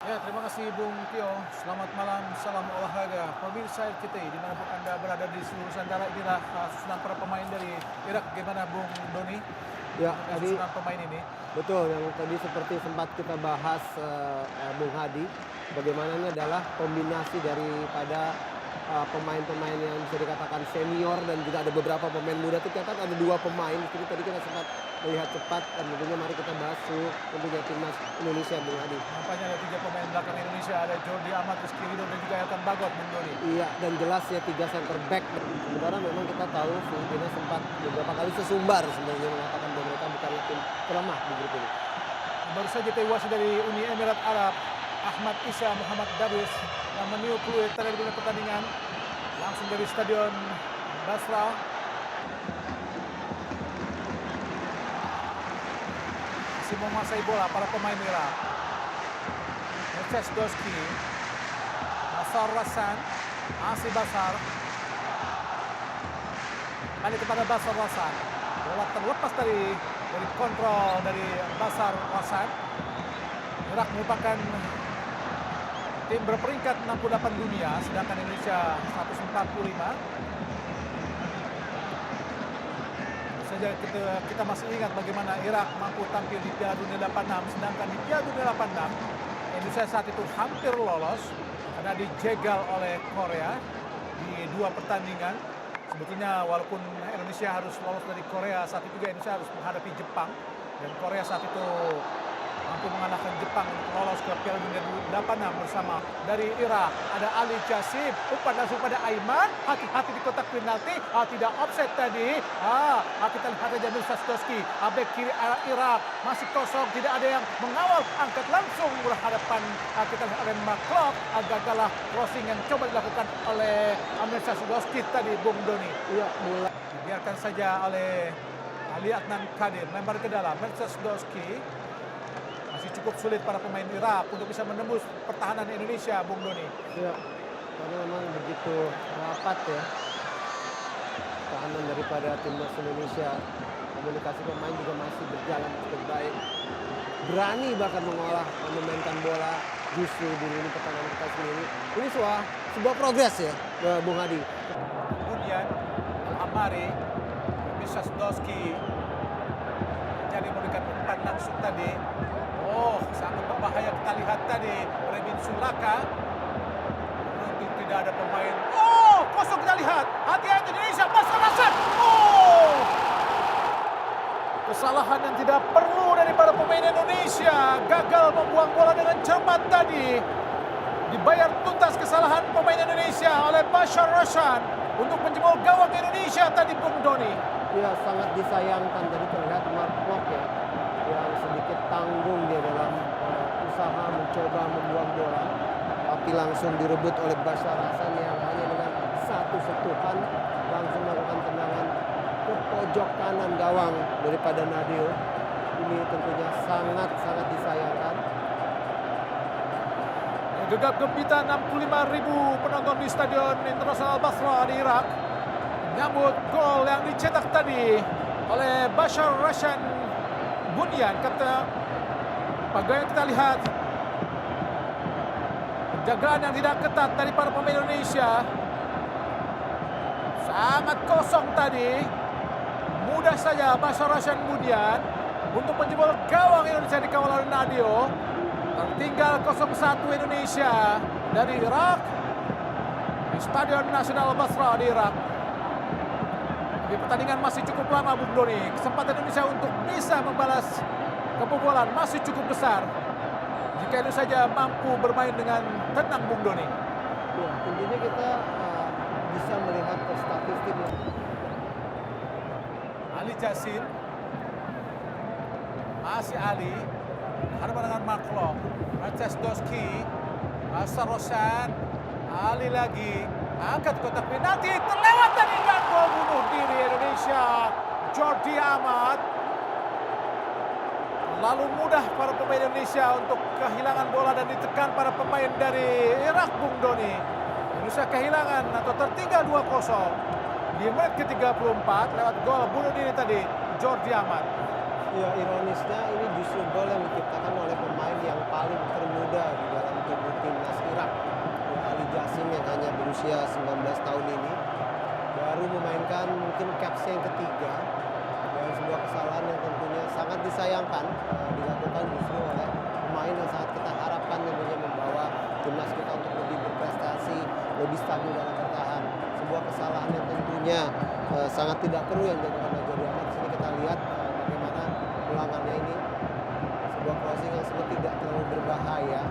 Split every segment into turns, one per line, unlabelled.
Ya, terima kasih Bung Tio. Selamat malam, salam olahraga. Pemirsa RCTI, dimanapun Anda berada di seluruh Nusantara, inilah susunan para pemain dari Irak. Bagaimana Bung Doni?
Ya,
Dengan
tadi
susunan pemain ini.
betul yang tadi seperti sempat kita bahas Bung Hadi, bagaimana ini adalah kombinasi daripada pemain-pemain yang bisa dikatakan senior dan juga ada beberapa pemain muda. Tercatat ada dua pemain. Jadi tadi kita sempat melihat cepat dan tentunya mari kita bahas tentunya timnas Indonesia, Bung Hadi.
Nampaknya ada tiga pemain belakang Indonesia, ada Jordi Amat, Rizky Ridho, dan juga Elkan Bagot, Bung Doni.
Iya, dan jelas ya tiga center back. Sementara memang kita tahu Filipina sempat beberapa kali sesumbar sebenarnya mengatakan bahwa mereka bukanlah tim terlemah di grup ini.
Baru saja tewas dari Uni Emirat Arab, Ahmad Isa Muhammad Darwis yang meniup peluit tadi di pertandingan langsung dari Stadion Basra. Masih menguasai bola para pemain Irak. Mirces Doski, Basar Rassan, masih Basar. Kembali kepada Basar Rassan. Bola terlepas dari kontrol dari Basar Rassan. Irak merupakan tim berperingkat 68 dunia, sedangkan Indonesia 145. Saja kita masih ingat bagaimana Irak mampu tampil di Piala Dunia 86, sedangkan di Piala Dunia 86 Indonesia saat itu hampir lolos karena dijegal oleh Korea di dua pertandingan. Sebetulnya walaupun Indonesia harus lolos dari Korea, saat itu juga Indonesia harus menghadapi Jepang, dan Korea saat itu mampu mengalahkan Jepang untuk lolos ke Piala Dunia 86 bersama. Dari Irak ada Ali Jasib, umpan langsung pada Aiman, hati-hati di kotak penalti, tidak offset tadi. Kita lihat aja Mirces Doski, bek kiri Irak masih kosong, tidak ada yang mengawal, angkat langsung berhadapan. Kita lihat ada Maklok, gagallah crossing yang coba dilakukan oleh Mirces Doski tadi, Bung Doni.
Iya, mulai
Dibiarkan saja oleh Ali Adnan Kadir, lempar ke dalam. Mirces Doski. Masih cukup sulit para pemain Irak untuk bisa menembus pertahanan Indonesia, Bung Doni.
ya, karena memang begitu rapat ya pertahanan daripada timnas Indonesia. Komunikasi pemain juga masih berjalan cukup baik. Berani bahkan mengolah, memainkan bola justru di lini pertahanan kita sendiri. Ini sebuah progres ya, Bung Hadi.
Kemudian Amari, Mirces Doski jadi memberikan umpan langsung tadi. Sangat berbahaya kita lihat tadi. Revin Sulaka. Beruntung tidak ada pemain. Kosong kita lihat. Hati-hati Indonesia. Basar Rassan. Kesalahan yang tidak perlu dari para pemain Indonesia. Gagal membuang bola dengan cermat tadi. Dibayar tuntas kesalahan pemain Indonesia oleh Basar Rassan untuk menjebol gawang Indonesia tadi, Bung Doni.
Ya, sangat disayangkan tadi terlihat Mark Klok ya, yang sedikit tanggung dia dalam usaha mencoba membuang bola, tapi langsung direbut oleh Basar Rassan yang hanya dengan satu sentuhan langsung melakukan tendangan ke pojok kanan gawang daripada Nadio. Ini tentunya sangat disayangkan.
Gegap gempita 65.000 penonton di Stadion Internasional Basra di Irak menyambut gol yang dicetak tadi oleh Basar Rassan Bunyan. Bagaimana kita lihat penjagaan yang tidak ketat dari para pemain Indonesia. Sangat kosong tadi. Mudah saja Basar Rassan Bunyan untuk menjebol gawang Indonesia dikawal oleh Nadio. Tertinggal 0-1 Indonesia dari Irak di Stadion Nasional Basra di Irak. Di pertandingan masih cukup lama, Bung Doni. Kesempatan Indonesia untuk bisa membalas kebobolan masih cukup besar jika Indonesia saja mampu bermain dengan tenang, Bung Doni.
Ya, tentunya kita bisa melihat statistik.
Ali Jassim, masih Ali, hadapan dengan Maklok, Mirces Doski, Basar Rassan, Ali lagi, angkat kotak penalti, terlewat tadi dan gol bunuh diri Indonesia. Jordi Amat. Lalu mudah para pemain Indonesia untuk kehilangan bola dan ditekan para pemain dari Irak, Bung Doni. Indonesia kehilangan atau tertinggal 2-0 di menit ke-34 lewat gol bunuh diri tadi Jordi Amat.
Ya, ironisnya ini justru gol yang diciptakan oleh pemain yang paling termuda di dalam tubuh timnas Irak. Ya, Ali Jassim yang hanya berusia 19 tahun ini baru memainkan mungkin caps yang ketiga, dan sebuah kesalahan yang tentunya sangat disayangkan dilakukan justru oleh pemain yang sangat kita harapkan tentunya membawa timnas kita untuk lebih berprestasi, lebih stabil dalam bertahan. Sebuah kesalahan yang tentunya sangat tidak perlu yang dilakukan oleh Jordi Amat. Di sini kita lihat bagaimana ulangannya ini, sebuah crossing yang sebenarnya tidak terlalu berbahaya.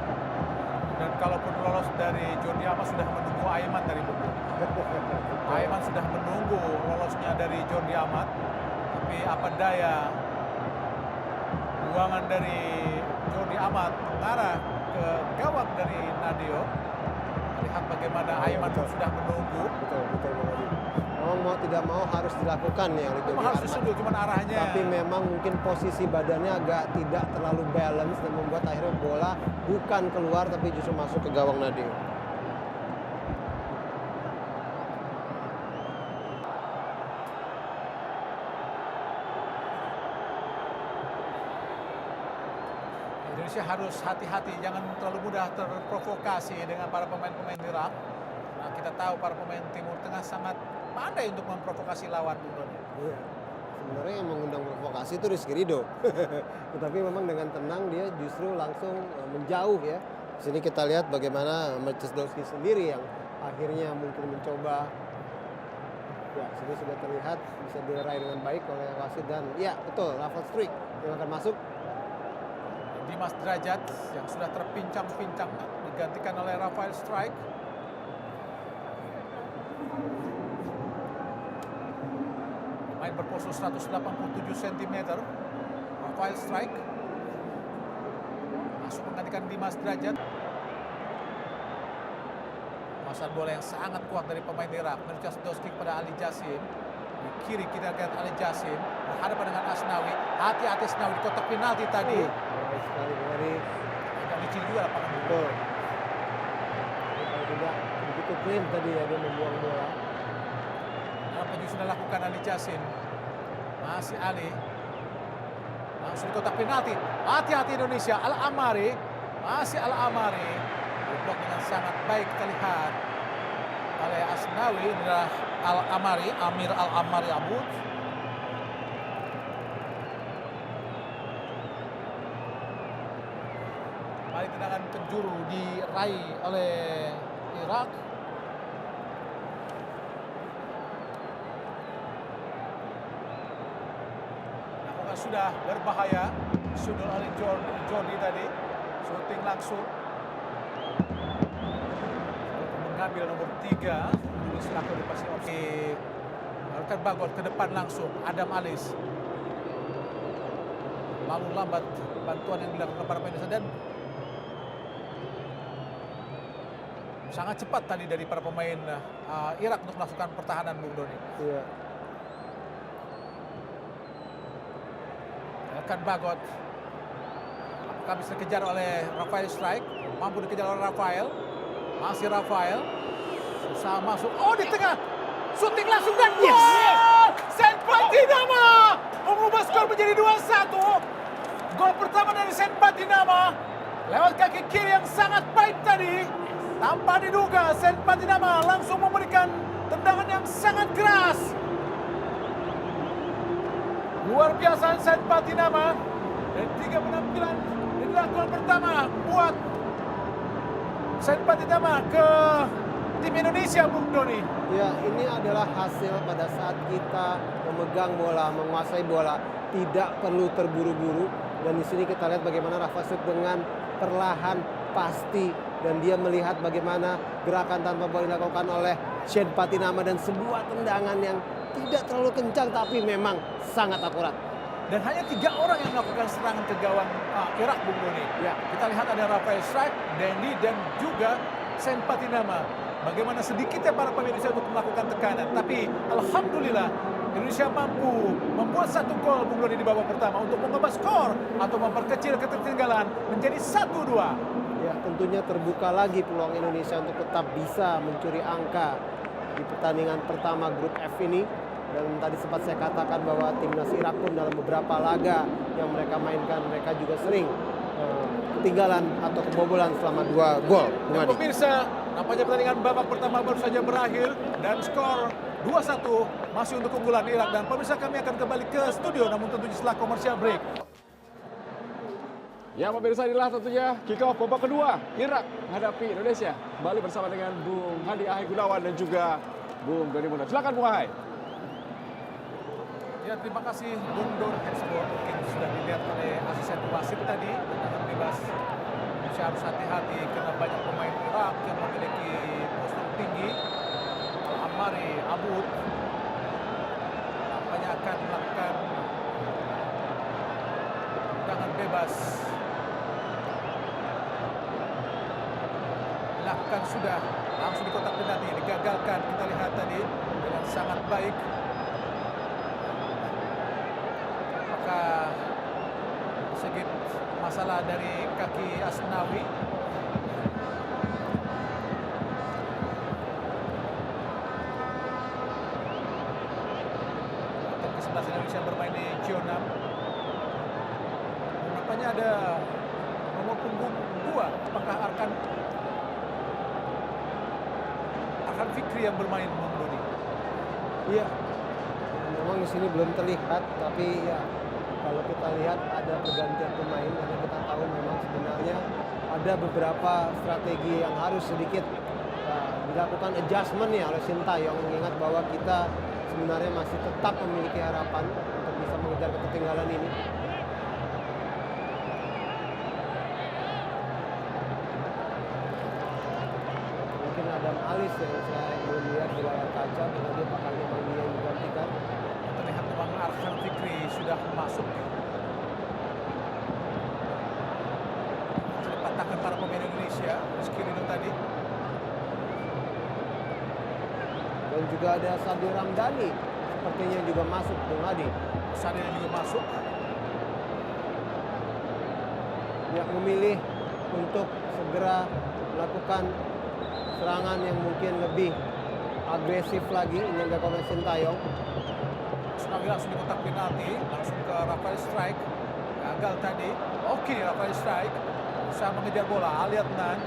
Dan kalaupun lolos dari Jordi Amat sudah menunggu Aiman dari Bogor. Aiman sudah menunggu lolosnya dari Jordi Amat, tapi apa daya buangan dari Jordi Amat mengarah ke gawang dari Nadio. Lihat bagaimana Aiman sudah menunggu.
Betul Bang Adi. Mau tidak mau harus dilakukan ya oleh Jordi
Harus
Amat.
disundul, cuman arahnya.
Tapi memang mungkin posisi badannya agak tidak terlalu balance dan membuat akhirnya bola bukan keluar tapi justru masuk ke gawang Nadio.
Indonesia harus hati-hati, jangan terlalu mudah terprovokasi dengan para pemain-pemain Irak. Nah, kita tahu para pemain Timur Tengah sangat pandai untuk memprovokasi lawan.
Iya. Sebenarnya yang mengundang provokasi itu Rizky Ridho. Tetapi memang dengan tenang dia justru langsung menjauh ya. Di sini kita lihat bagaimana Mercesdowski sendiri yang akhirnya mungkin mencoba. Ya, sini sudah terlihat bisa dilerai dengan baik oleh wasit dan ya betul Rafael Struijk yang akan masuk.
Dimas Derajat yang sudah terpincang-pincang digantikan oleh Rafael Struijk. Pemain berpostur 187 cm. Rafael Struijk masuk menggantikan Dimas Derajat. Pasan bola yang sangat kuat dari pemain Irak. Mercesdowski kepada Ali Jassim. Di kiri kita lihat Ali Jassim berhadapan dengan Asnawi. Hati-hati Asnawi di kotak penalti tadi.
Baik sekali dari
Agak licin juga lapangan.
betul. Kalau tidak begitu clean tadi ya dia membuang bola.
Apa yang sudah lakukan Ali Jassim? Masih Ali. Langsung di kotak penalti. Hati-hati Indonesia. Al-Amari. Masih Al-Amari. Diblok dengan sangat baik kita lihat oleh Asnawi. Inilah Al-Amari, Amir Al-Amari Abud. Kembali tendangan penjuru diraih oleh Irak. Namun sudah berbahaya. Sundul oleh Jordi tadi. Shooting langsung. Mengambil nomor 3. Luis Laku dipasang opsi. Rekan Bagot ke depan langsung. Adam Alis. Lalu lambat bantuan yang dilakukan para pemain dan sangat cepat tadi dari para pemain Irak untuk melakukan pertahanan, Bung Doni.
Iya.
Rekan Bagot. Apakah bisa dikejar oleh Rafael Struijk? Mampu dikejar oleh Rafael. Masih Rafael. Susah masuk. Oh, di tengah. Shooting langsung dan gol! Saint Patinama mengubah skor menjadi 2-1. Gol pertama dari Saint Patinama lewat kaki kiri yang sangat baik tadi. Tanpa diduga, Saint Patinama langsung memberikan tendangan yang sangat keras. Luar biasa Saint Patinama. Dan 3 penampilan, inilah gol pertama buat Saint Patinama ke tim Indonesia, Bung Doni.
Ya, ini adalah hasil pada saat kita memegang bola, menguasai bola, tidak perlu terburu-buru. Dan di sini kita lihat bagaimana Rafa Struijk dengan perlahan pasti dan dia melihat bagaimana gerakan tanpa bola dilakukan oleh Saint Patinama dan sebuah tendangan yang tidak terlalu kencang tapi memang sangat akurat.
Dan hanya 3 orang yang melakukan serangan ke gawang Irak, Bung Doni.
Ya.
Kita lihat ada Rafael Struijk, Dendi, dan juga Saint Patinama. Bagaimana sedikitnya para pemain Indonesia untuk melakukan tekanan. Tapi alhamdulillah Indonesia mampu membuat 1 gol, Bung Doni, di babak pertama untuk mengubah skor atau memperkecil ketertinggalan menjadi 1-2.
Ya, tentunya terbuka lagi peluang Indonesia untuk tetap bisa mencuri angka di pertandingan pertama grup F ini. Dan tadi sempat saya katakan bahwa timnas Irak pun dalam beberapa laga yang mereka mainkan, mereka juga sering ketinggalan atau kebobolan selama 2 gol.
Dan pemirsa, nampaknya pertandingan babak pertama baru saja berakhir dan skor 2-1 masih untuk keunggulan Irak. Dan pemirsa, kami akan kembali ke studio namun tentunya setelah komersial break.
Ya pemirsa, inilah tentunya kick-off babak kedua Irak menghadapi Indonesia. Kembali bersama dengan Bung Hadi Ahai Gunawan dan juga Bung Doni Munaf. Silakan Bung Ahai.
Ya, terima kasih Bung Don Hensbor. Mungkin sudah dilihat oleh asisten wasit tadi, tendangan bebas. Indonesia harus hati-hati karena banyak pemain Irak yang memiliki postur tinggi. Amari Abud nampaknya akan melakukan tendangan bebas. Lakukan sudah langsung di kotak penalti, digagalkan. Kita lihat tadi dengan sangat baik. Maka sedikit masalah dari kaki Asnawi. Tim ke-11 Indonesia bermain di Q6. Nampaknya ada nomor punggung 2. Apakah Arkan Fikri yang bermain, Bung Dodi?
Iya, memang di sini belum terlihat, tapi ya kalau kita lihat ada pergantian pemain karena kita tahu memang sebenarnya ada beberapa strategi yang harus sedikit dilakukan adjustment ya oleh Sintayong, mengingat bahwa kita sebenarnya masih tetap memiliki harapan untuk bisa mengejar ketertinggalan ini. Mungkin Adam Alis yang saya belum lihat di layar kaca karena dia pakai memang dia yang digantikan.
Terlihat memang Arkan Fikri sudah masuk. Dipatahkan para pemain Indonesia, Rizky Ridho tadi.
Dan juga ada Sadil Ramdhani sepertinya juga masuk, Bung Hadi.
Sadil juga masuk.
Dia memilih untuk segera melakukan serangan yang mungkin lebih agresif lagi, ini dilakukan oleh Sintayong.
Asnawi langsung di kotak penalti, langsung ke Rafael Strike. Gagal tadi. Oke, Rafael Strike bisa mengejar bola. Ali Adnan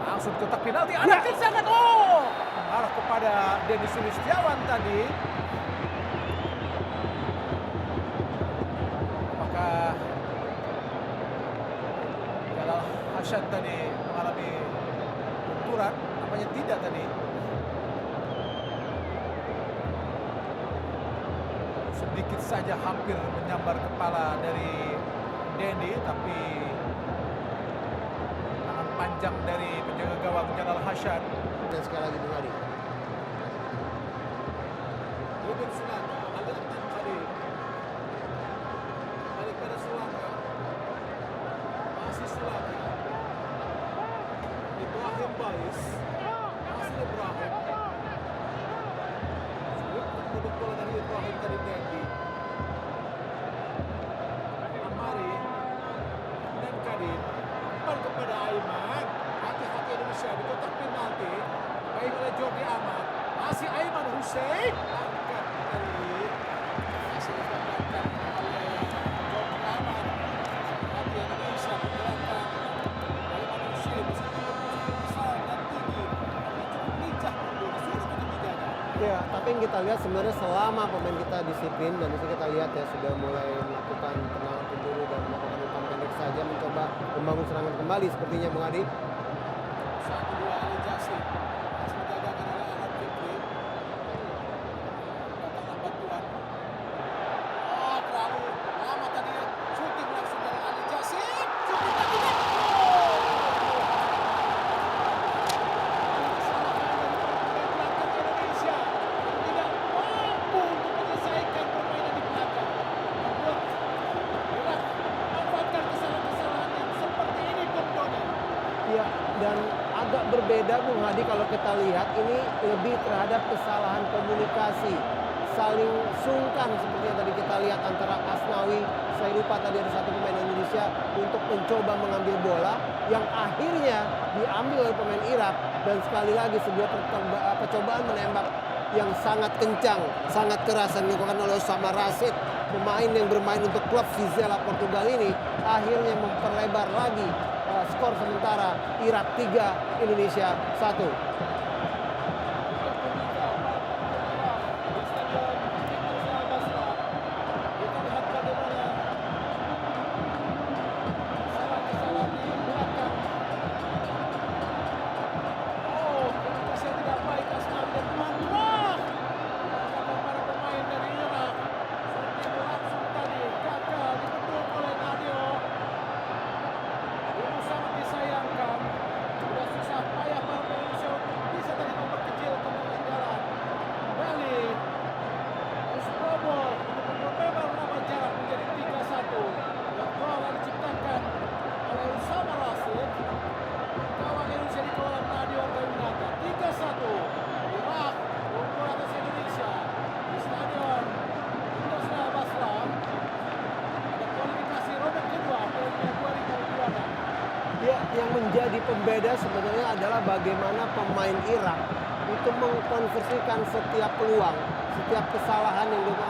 langsung ke kotak penalti. Ada sangat mengarah kepada Denny Sulistiawan tadi. Apakah Jalal Hasyad tadi mengalami benturan? Namanya tidak tadi. Sedikit saja hampir menyambar kepala dari Denny, tapi tangan panjang dari penjaga gawang Jalal Hasyad.
Dan sekali lagi Bung Hadi.
Ruben Sulaka, Ali Adnan tadi. Balik pada Sulaka. Masih Sulaka. Ibrahim Bais. Masih Ibrahim. Sulit untuk bola dari Ibrahim tadi Denny. Amari dan Kadim. Kembali kepada Aiman. Hati-hati Indonesia di kotak penalti. Baik oleh Jordi Amat. Masih Aiman Hussein. Angkat dari masih dikembangkan oleh Jordi Amat. Hati Indonesia menggerakkan Aiman Hussein. Meskipun besar dan tinggi, tapi cukup lincah mundur. Sulit untuk dijaga.
Ya, tapi yang kita lihat sebenarnya selama pemain kita disiplin dan di sini kita lihat ya sudah mulai melakukan tendangan penjuru dan melakukan umpan pendek saja mencoba membangun serangan kembali sepertinya Bung Hadi.
1-2 Ali Jassim. Masih dijagakan oleh Arkan Fikri. Datanglah bantuan. Terlalu lama tadi ya. Shooting langsung dari Ali Jassim. Shooting lagi dan belakang Indonesia tidak mampu untuk menyelesaikan permainan di belakang. Membuat Irak memanfaatkan kesalahan-kesalahan yang seperti ini, Bung Doni.
Ya, dan agak berbeda Bung Hadi kalau kita lihat ini lebih terhadap kesalahan komunikasi, saling sungkan seperti yang tadi kita lihat antara Asnawi, saya lupa tadi ada satu pemain Indonesia untuk mencoba mengambil bola yang akhirnya diambil oleh pemain Irak dan sekali lagi sebuah percobaan menembak yang sangat kencang, sangat keras yang dilakukan oleh Osama Rashid, pemain yang bermain untuk klub Vizela Portugal ini akhirnya memperlebar lagi skor sementara. Irak 3, Indonesia 1. Yang menjadi pembeda sebenarnya adalah bagaimana pemain Irak itu mengkonversikan setiap peluang, setiap kesalahan yang dilakukan